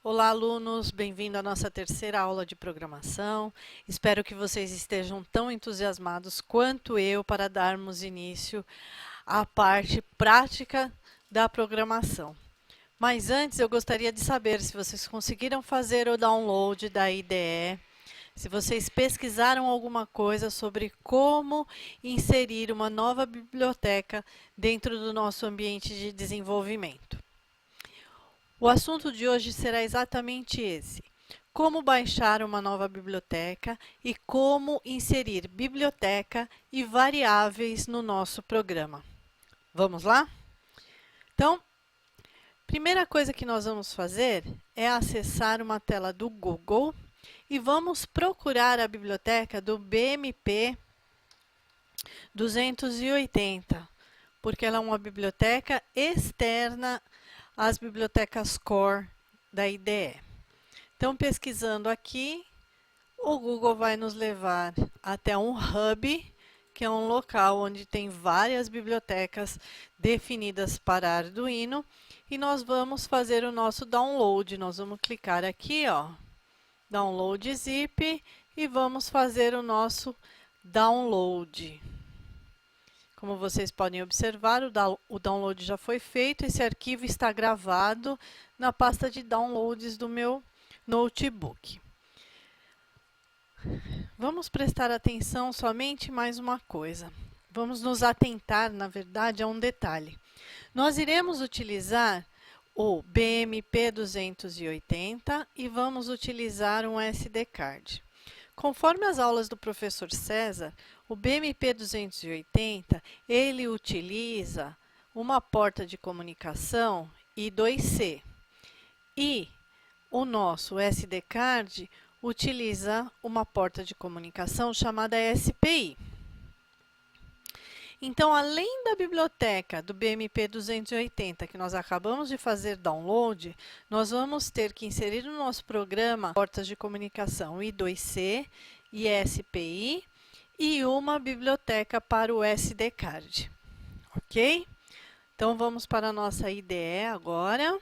Olá, alunos! Bem-vindo à nossa terceira aula de programação. Espero que vocês estejam tão entusiasmados quanto eu para darmos início à parte prática da programação. Mas antes, eu gostaria de saber se vocês conseguiram fazer o download da IDE, se vocês pesquisaram alguma coisa sobre como inserir uma nova biblioteca dentro do nosso ambiente de desenvolvimento. O assunto de hoje será exatamente esse: como baixar uma nova biblioteca e como inserir biblioteca e variáveis no nosso programa. Vamos lá? Então, primeira coisa que nós vamos fazer é acessar uma tela do Google e vamos procurar a biblioteca do BMP 280, porque ela é uma biblioteca externa às bibliotecas core da IDE. Então, pesquisando aqui, o Google vai nos levar até um hub, que é um local onde tem várias bibliotecas definidas para Arduino, e nós vamos fazer o nosso download. Nós vamos clicar aqui, ó, download zip, e vamos fazer o nosso download. Como vocês podem observar, o download já foi feito. Esse arquivo está gravado na pasta de downloads do meu notebook. Vamos prestar atenção somente mais uma coisa. Vamos nos atentar, na verdade, a um detalhe. Nós iremos utilizar o BMP 280 e vamos utilizar um SD card. Conforme as aulas do professor César, o BMP 280, ele utiliza uma porta de comunicação I2C. E o nosso SD card utiliza uma porta de comunicação chamada SPI. Então, além da biblioteca do BMP 280, que nós acabamos de fazer download, nós vamos ter que inserir no nosso programa portas de comunicação I2C e SPI e uma biblioteca para o SD card. Ok? Então, vamos para a nossa IDE agora.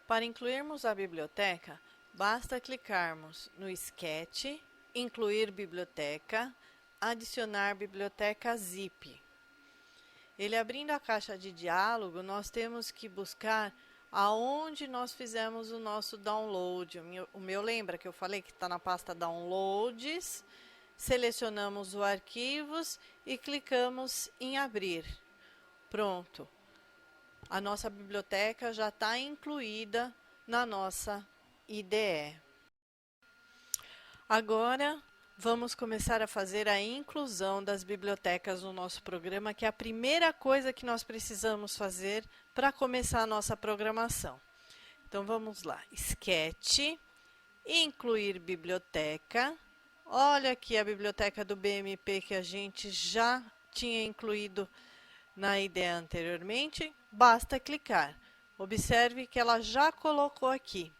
Para incluirmos a biblioteca, basta clicarmos no Sketch, incluir biblioteca, adicionar biblioteca zip. Ele abrindo a caixa de diálogo, nós temos que buscar aonde nós fizemos o nosso download. O meu lembra que eu falei que está na pasta downloads, selecionamos o arquivos e clicamos em abrir. Pronto. A nossa biblioteca já está incluída na nossa IDE. Agora, vamos começar a fazer a inclusão das bibliotecas no nosso programa, que é a primeira coisa que nós precisamos fazer para começar a nossa programação. Então, vamos lá. Sketch, incluir biblioteca. Olha aqui a biblioteca do BMP que a gente já tinha incluído na IDE anteriormente. Basta clicar. Observe que ela já colocou aqui.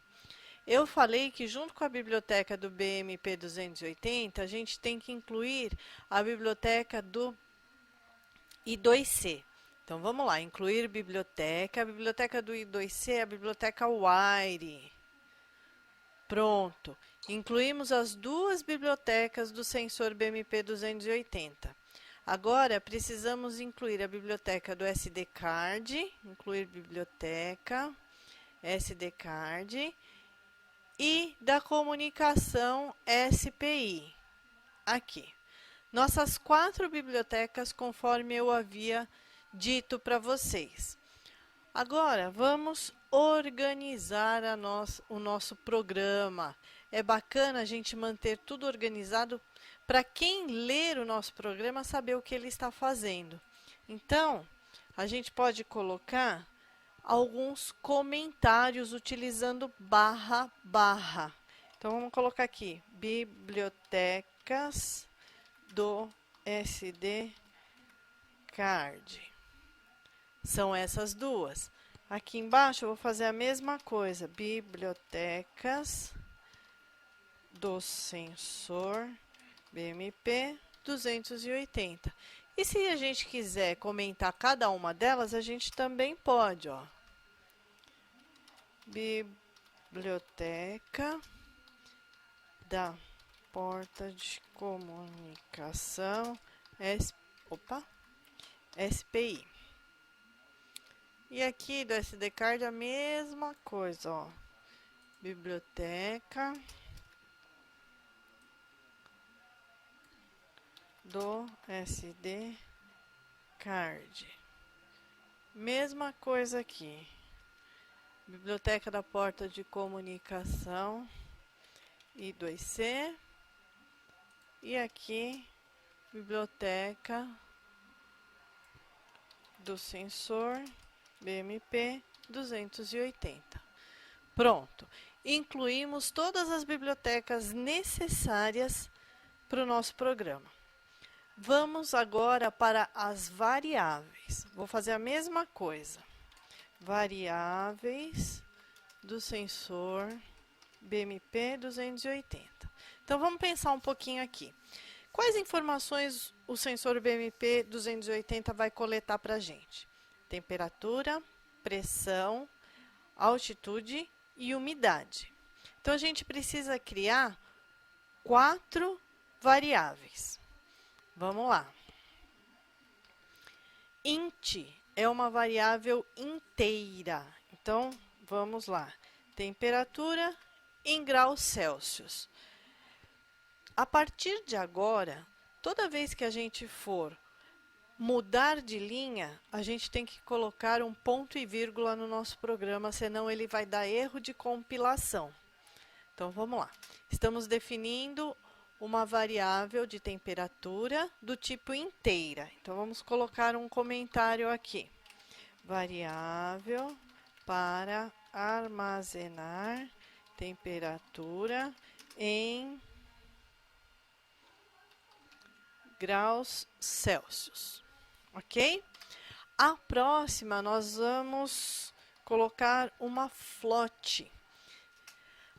Eu falei que junto com a biblioteca do BMP 280, a gente tem que incluir a biblioteca do I2C. Então, vamos lá, incluir biblioteca. A biblioteca do I2C é a biblioteca Wire. Pronto. Incluímos as duas bibliotecas do sensor BMP 280. Agora, precisamos incluir a biblioteca do SD card, incluir biblioteca, SD card, e da comunicação SPI, aqui. Nossas 4 bibliotecas, conforme eu havia dito para vocês. Agora, vamos organizar o nosso programa. É bacana a gente manter tudo organizado para quem ler o nosso programa saber o que ele está fazendo. Então, a gente pode colocar alguns comentários utilizando barra, barra. Então, vamos colocar aqui, bibliotecas do SD card. São essas duas. Aqui embaixo eu vou fazer a mesma coisa, bibliotecas do sensor BMP 280. E se a gente quiser comentar cada uma delas, a gente também pode, ó. biblioteca da porta de comunicação SPI. E aqui do SD Card a mesma coisa, ó. Biblioteca do SD Card. Mesma coisa aqui. Biblioteca da porta de comunicação I2C. E aqui, biblioteca do sensor BMP 280. Pronto. Incluímos todas as bibliotecas necessárias para o nosso programa. Vamos agora para as variáveis. Vou fazer a mesma coisa. Variáveis do sensor BMP 280. Então, vamos pensar um pouquinho aqui. Quais informações o sensor BMP 280 vai coletar para a gente? Temperatura, pressão, altitude e umidade. Então, a gente precisa criar 4 variáveis. Vamos lá. Int é uma variável inteira. Então, vamos lá. Temperatura em graus Celsius. A partir de agora, toda vez que a gente for mudar de linha, a gente tem que colocar um ponto e vírgula no nosso programa, senão ele vai dar erro de compilação. Então, vamos lá. Estamos definindo uma variável de temperatura do tipo inteira. Então, vamos colocar um comentário aqui. Variável para armazenar temperatura em graus Celsius. Ok? A próxima, nós vamos colocar uma float.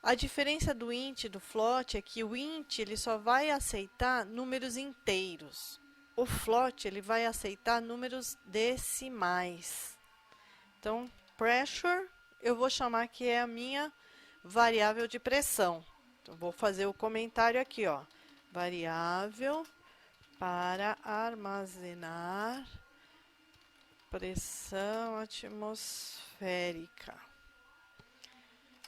A diferença do int e do float é que o int ele só vai aceitar números inteiros. O float ele vai aceitar números decimais. Então, pressure, eu vou chamar que é a minha variável de pressão. Então, vou fazer o comentário aqui, ó. Variável para armazenar pressão atmosférica.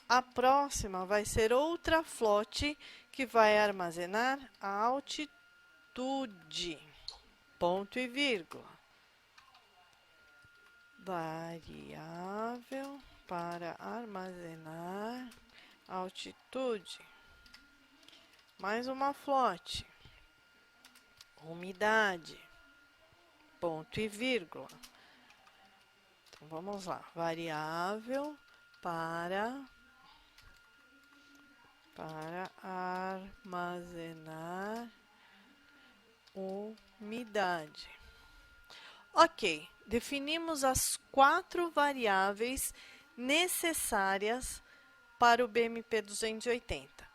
A próxima vai ser outra float que vai armazenar a altitude. Ponto e vírgula. Variável para armazenar altitude. Mais uma float. Umidade. Ponto e vírgula. Então, vamos lá. Variável para armazenar umidade. Ok, definimos as 4 variáveis necessárias para o BMP 280.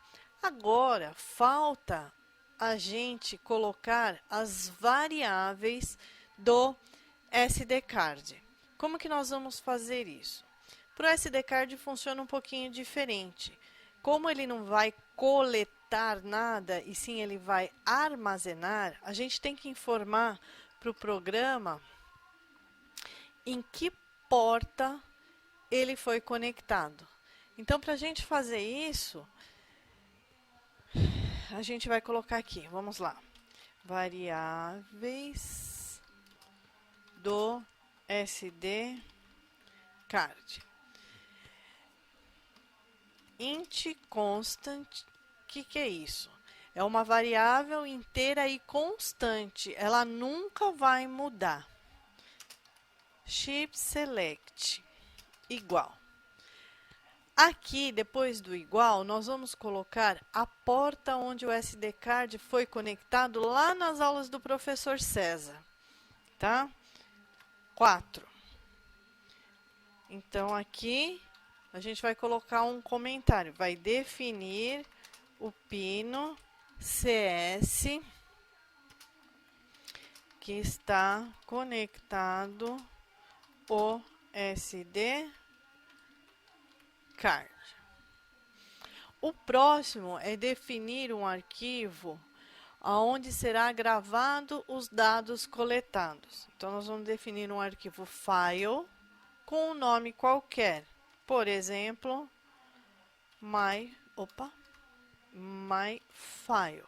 Agora, falta a gente colocar as variáveis do SD Card. Como que nós vamos fazer isso? Para o SD Card funciona um pouquinho diferente. Como ele não vai coletar nada, e sim ele vai armazenar, a gente tem que informar para o programa em que porta ele foi conectado. Então, para a gente fazer isso, a gente vai colocar aqui, vamos lá, variáveis do SD Card. Int constant, o que é isso? É uma variável inteira e constante, ela nunca vai mudar. Chip select, igual. Aqui, depois do igual, nós vamos colocar a porta onde o SD Card foi conectado lá nas aulas do professor César, tá? 4. Então, aqui, a gente vai colocar um comentário, vai definir o pino CS que está conectado o SD card. O próximo é definir um arquivo onde será gravado os dados coletados. Então, nós vamos definir um arquivo file com um nome qualquer. Por exemplo, my file.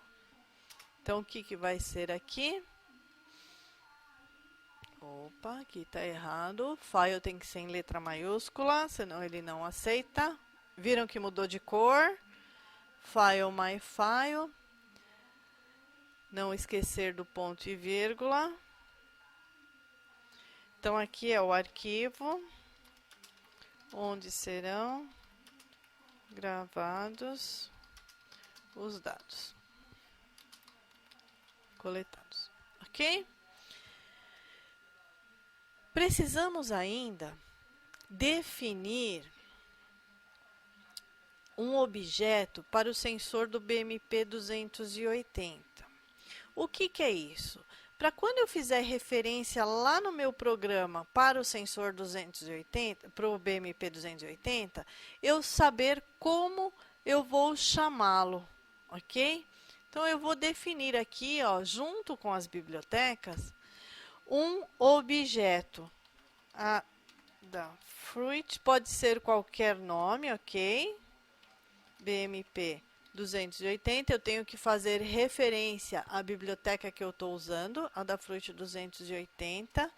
Então, o que vai ser aqui? Aqui está errado. File tem que ser em letra maiúscula, senão ele não aceita. Viram que mudou de cor? File, my file. Não esquecer do ponto e vírgula. Então, aqui é o arquivo onde serão gravados os dados coletados. Ok? Precisamos ainda definir um objeto para o sensor do BMP 280. O que é isso? Para quando eu fizer referência lá no meu programa para o sensor 280, para o BMP 280, eu saber como eu vou chamá-lo, ok? Então, eu vou definir aqui, ó, junto com as bibliotecas, um objeto. Da fruit pode ser qualquer nome, ok? BMP 280, eu tenho que fazer referência à biblioteca que eu estou usando, a da Fruit 280,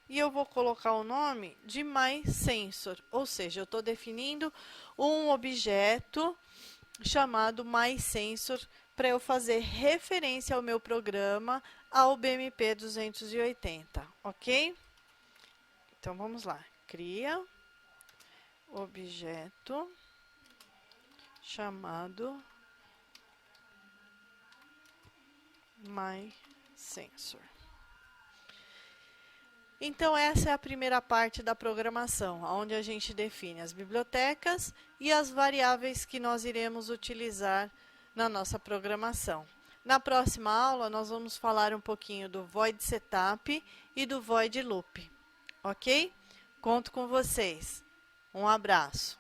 e eu vou colocar o nome de MySensor, ou seja, eu estou definindo um objeto chamado MySensor para eu fazer referência ao meu programa, ao BMP 280, ok? Então, vamos lá. Cria objeto chamado MySensor. Então, essa é a primeira parte da programação, onde a gente define as bibliotecas e as variáveis que nós iremos utilizar na nossa programação. Na próxima aula, nós vamos falar um pouquinho do Void Setup e do Void Loop. Ok? Conto com vocês. Um abraço.